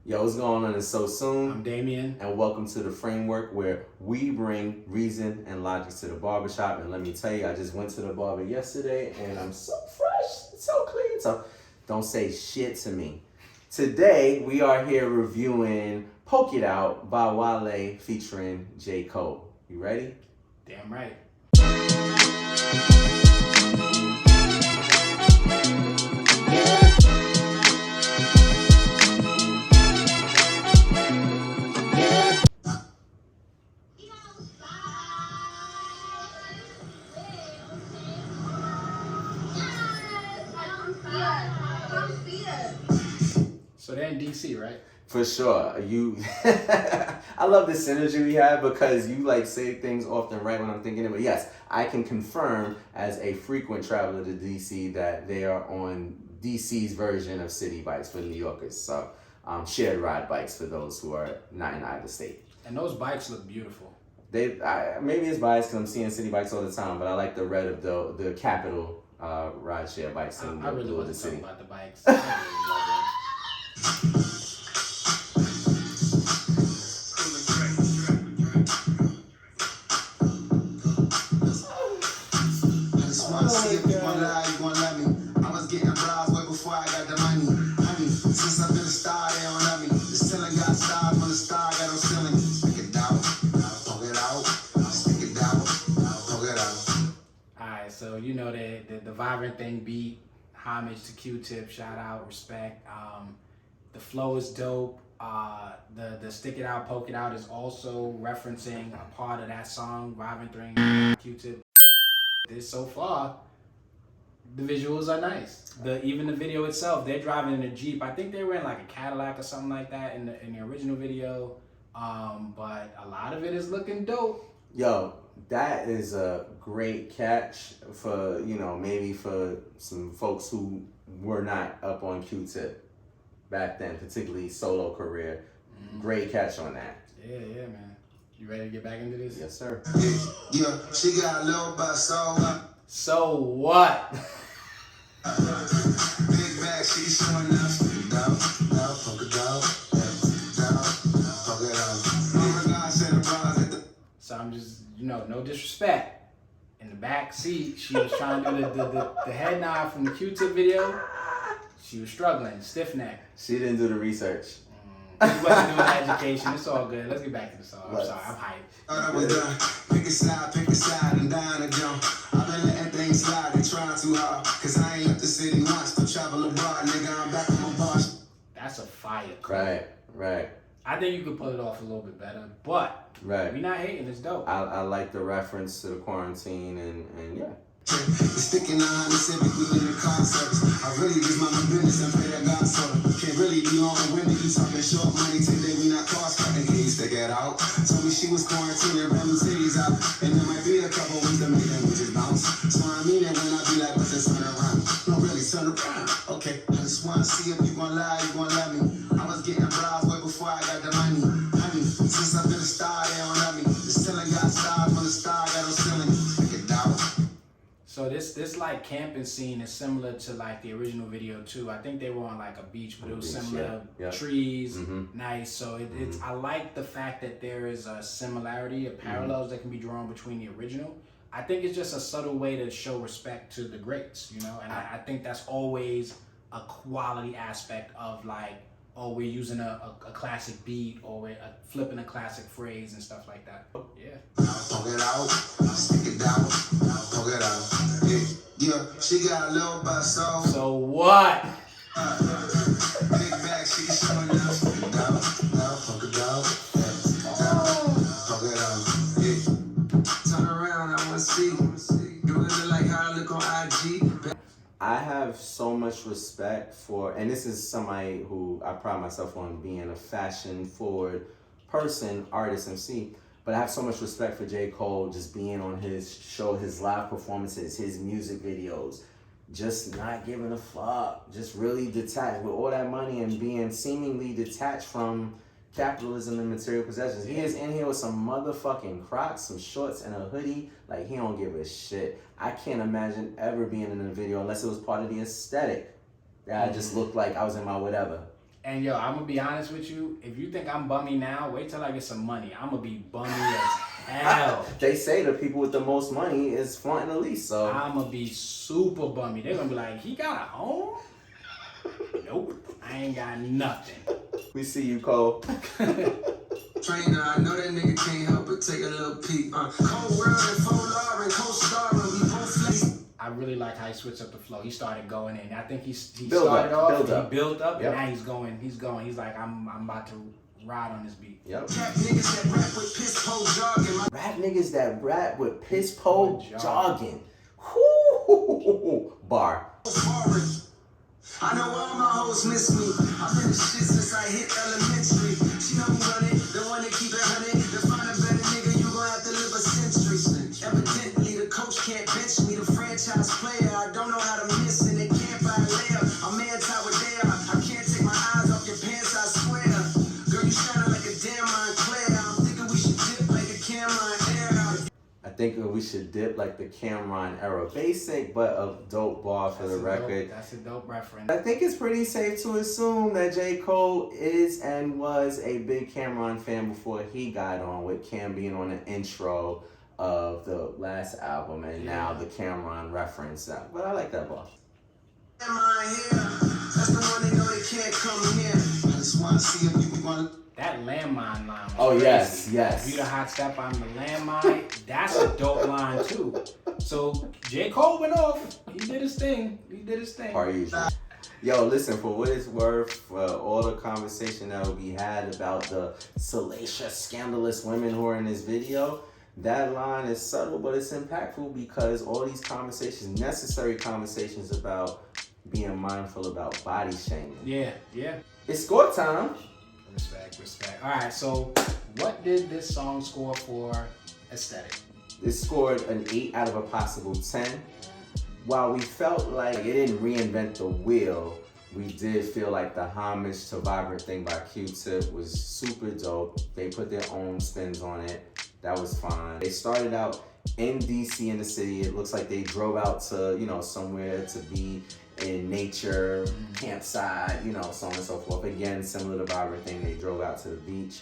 Yo, what's going on? It's SoSoon. I'm Damien. And welcome to The Framework, where we bring reason and logic to the barbershop. And let me tell you, I just went to the barber yesterday and I'm so fresh, so clean. So don't say shit to me. Today, we are here reviewing Poke It Out by Wale featuring J. Cole. You ready? Damn right. So they're in DC, right? For sure. I love the synergy we have because you like say things often right when I'm thinking it. But yes, I can confirm as a frequent traveler to DC that they are on DC's version of city bikes for New Yorkers. So shared ride bikes for those who are not in either state. And those bikes look beautiful. Maybe it's biased because I'm seeing city bikes all the time, but I like the red of the Capital ride share bikes in I really blue of the wasn't city. talking about the bikes. I really love them. See if you gon' lie, you gon' love me. I was getting bras way before I got the money. Honey, since I've been a star, they don't love me. The ceiling got stars when the star got no ceiling. Stick it down, poke it out. Stick it down, poke it out. Alright, so you know the Vibrant Thing beat, homage to Q-Tip, shout out, respect. The flow is dope. The Stick It Out, Poke It Out is also referencing a part of that song, Vibrant Thing, Q-Tip. So far, the visuals are nice. Even the video itself, they're driving in a Jeep. I think they were in like a Cadillac or something like that in the original video. But a lot of it is looking dope. Yo, that is a great catch for, maybe for some folks who were not up on Q-Tip back then, particularly solo career. Mm-hmm. Great catch on that. Yeah, man. You ready to get back into this? Yes, sir. Yeah, she got a little butt, so what? Big bag, she showing up. Down, poke it down, poke it out. Oh my God, said the bras at the. So I'm just, no disrespect. In the back seat, she was trying to do the head nod from the Q-Tip video. She was struggling, stiff neck. She didn't do the research. She wasn't doing education. It's all good. Let's get back to the song. I'm sorry, I'm hyped. Thought I was done. Pick a side, and down and jump. I've been letting things slide, they trying too hard. Cause I ain't left the city once to travel abroad, nigga. I'm back on my boss. That's a fire clip. Right. I think you could pull it off a little bit better, but we not hating. It's dope. I like the reference to the quarantine and yeah. Sticking on the Civic, we in the car service. I really just mind my business and pray that God saw it. Can't really be long winded, you talking short money today, we not cost cutting. Can you stick it out? Told me she was quarantining, ran them titties out. And there might be a couple weeks that make them just bounce. So I mean it when I be like, what's this turn around? No, really, turn around. Okay, I just wanna see if you gon' lie, you gon' love me. I was getting bras way before I got the money. Honey, since I've been a star, they don't love me. The ceiling got stars when the star got no ceiling. Stick it down. So this like camping scene is similar to like the original video too. I think they were on like a beach, but it was similar. Yeah. Trees, Mm-hmm. nice. So it's I like the fact that there is a similarity, a parallels that can be drawn between the original. I think it's just a subtle way to show respect to the greats, and I think that's always a quality aspect of like, oh, we're using a classic beat or we're flipping a classic phrase and stuff like that. Yeah. Poke it out, stick it down, poke it out. Yeah, she got a little butt, So what? Big bag, she showing up. Down, poke it down, poke it out. Yeah. Turn around, I wanna see. Do it look like how I look on IG? I have so much respect for, and this is somebody who I pride myself on being a fashion-forward person, artist, MC, but I have so much respect for J. Cole just being on his show, his live performances, his music videos, just not giving a fuck, just really detached with all that money and being seemingly detached from capitalism and material possessions. He is in here with some motherfucking Crocs, some shorts, and a hoodie. Like, he don't give a shit. I can't imagine ever being in a video unless it was part of the aesthetic. That I just looked like I was in my whatever. And yo, I'm gonna be honest with you. If you think I'm bummy now, wait till I get some money. I'm gonna be bummy as hell. They say the people with the most money is flaunting the least, so I'm gonna be super bummy. They're gonna be like, he got a home? Nope, I ain't got nothing. we see you, Cole. Trainer, I know that nigga can't help but take a little peek. Cold world and full and co-starring, we both flex. I really like how he switched up the flow. He started going in. I think he Build started up, off, build he up. built up, Yep. and now he's going. He's like, I'm about to ride on this beat. Yep. Rap niggas that rap with piss pole jogging. Rap niggas that rap with piss pole Jogging. jogging. Whoo! Bar. I know all my hoes miss me. I've been the shit since I hit elementary. She know me running, the one that keep it hunting. To find a better nigga, you gon' have to live a century. Evidently, the coach can't bench me. The franchise player, I don't know how to miss, and they can't buy a layup. I'm anti-Wadea. I can't take my eyes off your pants, I swear. Girl, you shining like a damn Montclair. I'm thinking we should dip like a Cameron era. I think we should dip like the Cameron era. Basic, but a dope bar for the record. That's a dope reference. I think it's pretty safe to assume that J. Cole is and was a big Cameron fan before he got on, with Cam being on the intro of the last album, and now the Cameron reference. But I like that bar. Cameron here. That's the one they know they can't come here. I just wanna see if you wanna. That landmine line was Oh, crazy. yes, yes. If you the hot step on the landmine, that's a dope line too. So J. Cole went off. He did his thing. Per usual. Yo, listen, for what it's worth, for all the conversation that will be had about the salacious, scandalous women who are in this video, that line is subtle, but it's impactful because all these conversations, necessary conversations about being mindful about body shaming. Yeah. It's score time. Respect. All right, so what did this song score for aesthetic? It scored an 8 out of a possible 10. While we felt like it didn't reinvent the wheel, we did feel like the homage to Vibrant Thing by Q-Tip was super dope. They put their own spins on it. That was fine. They started out in DC, in the city. It looks like they drove out to, somewhere to be in nature, campsite, so on and so forth. Again, similar to Vibrant Thing, they drove out to the beach.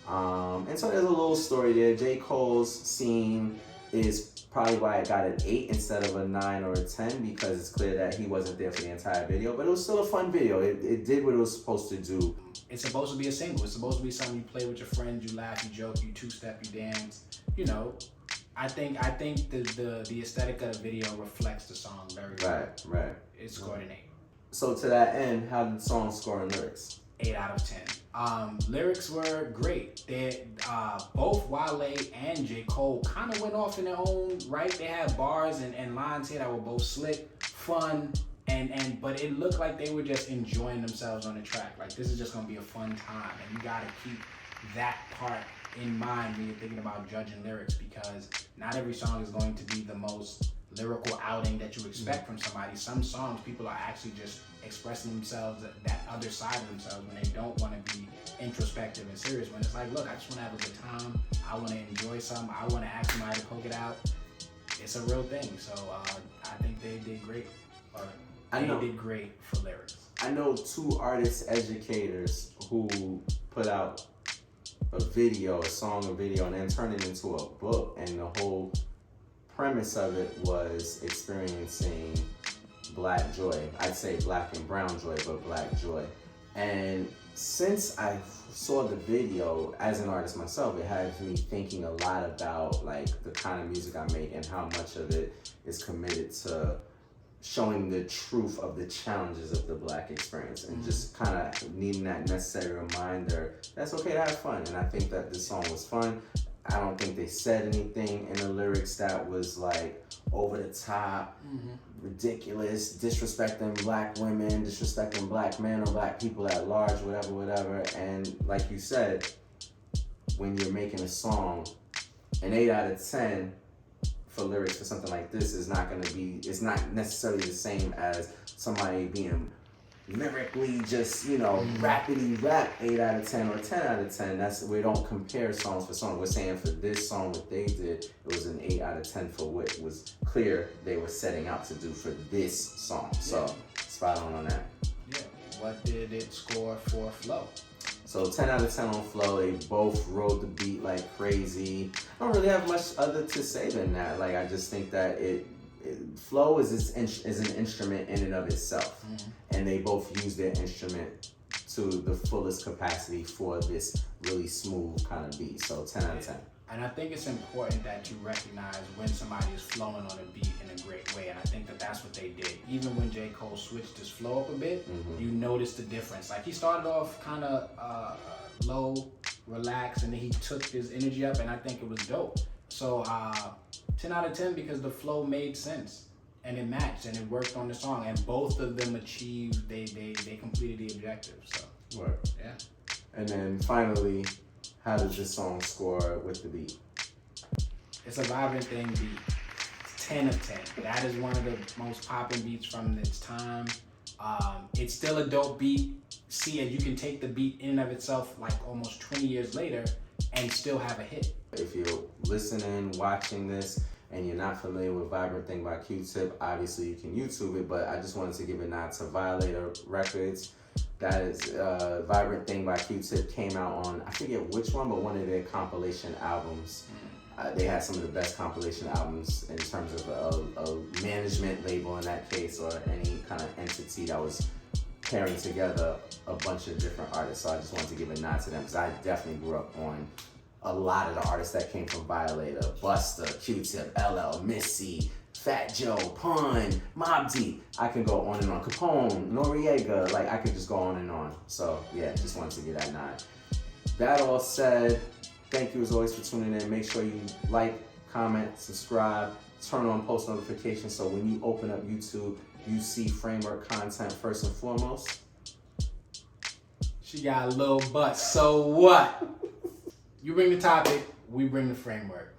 And so there's a little story there. J. Cole's scene is probably why it got an 8 instead of a 9 or a 10, because it's clear that he wasn't there for the entire video, but it was still a fun video. It did what it was supposed to do. It's supposed to be a single. It's supposed to be something you play with your friends, you laugh, you joke, you two-step, you dance. I think the aesthetic of the video reflects the song very well. Right. It scored an 8. So to that end, how did the song score in lyrics? 8 out of 10. Lyrics were great. They both Wale and J. Cole kind of went off in their own right. They had bars and lines here that were both slick, fun, but it looked like they were just enjoying themselves on the track. Like, this is just gonna be a fun time, and you gotta keep that part in mind when you're thinking about judging lyrics, because not every song is going to be the most lyrical outing that you expect from somebody. Some songs, people are actually just expressing themselves, that other side of themselves, when they don't want to be introspective and serious. When it's like, look, I just want to have a good time. I want to enjoy something. I want to ask somebody to poke it out. It's a real thing. So I think they did great. They did great for lyrics. I know 2 artist educators who put out a song or video, and then turned it into a book, and the whole premise of it was experiencing black joy. I'd say black and brown joy, but black joy. And since I saw the video, as an artist myself, it has me thinking a lot about like the kind of music I make and how much of it is committed to showing the truth of the challenges of the black experience, and just kind of needing that necessary reminder that's okay to have fun. And I think that this song was fun. I don't think they said anything in the lyrics that was like over the top, ridiculous, disrespecting black women, disrespecting black men or black people at large, whatever. And like you said, when you're making a song, an 8 out of 10 for lyrics for something like this is not it's not necessarily the same as somebody being lyrically just, rapidly rap 8 out of 10 or 10 out of 10. We don't compare songs for songs. We're saying for this song, what they did, it was an 8 out of 10 for what was clear they were setting out to do for this song. So spot on that. Yeah. what did it score for flow? So 10 out of 10 on flow. They both rode the beat like crazy. I don't really have much other to say than that. Like, I just think that flow is an instrument in and of itself. And they both use their instrument to the fullest capacity for this really smooth kind of beat. So 10 out of 10. And I think it's important that you recognize when somebody is flowing on a beat in a great way. And I think that that's what they did. Even when J. Cole switched his flow up a bit, you noticed the difference. Like, he started off kind of low, relaxed, and then he took his energy up, and I think it was dope. So 10 out of 10 because the flow made sense. And it matched, and it worked on the song. And both of them achieved, they completed the objective. So, Right. Yeah. And then finally, how does this song score with the beat? It's a vibrant thing beat. It's 10 of 10. That is one of the most popping beats from its time. It's still a dope beat. See, and you can take the beat in and of itself like almost 20 years later and still have a hit. If you're listening, watching this, and you're not familiar with Vibrant Thing by Q-Tip, obviously you can YouTube it, but I just wanted to give a nod to Violator Records. That is Vibrant Thing by Q-Tip came out on, I forget which one, but one of their compilation albums. They had some of the best compilation albums in terms of a management label in that case, or any kind of entity that was pairing together a bunch of different artists. So I just wanted to give a nod to them because I definitely grew up on a lot of the artists that came from Violator: Busta, Q-Tip, LL, Missy, Fat Joe, Pun, Mobb Deep. I can go on and on. Capone, Noriega, like I could just go on and on. So yeah, just wanted to get that nod. That all said, thank you as always for tuning in. Make sure you like, comment, subscribe, turn on post notifications so when you open up YouTube, you see Framework content first and foremost. She got a little butt, so what? You bring the topic, we bring the framework.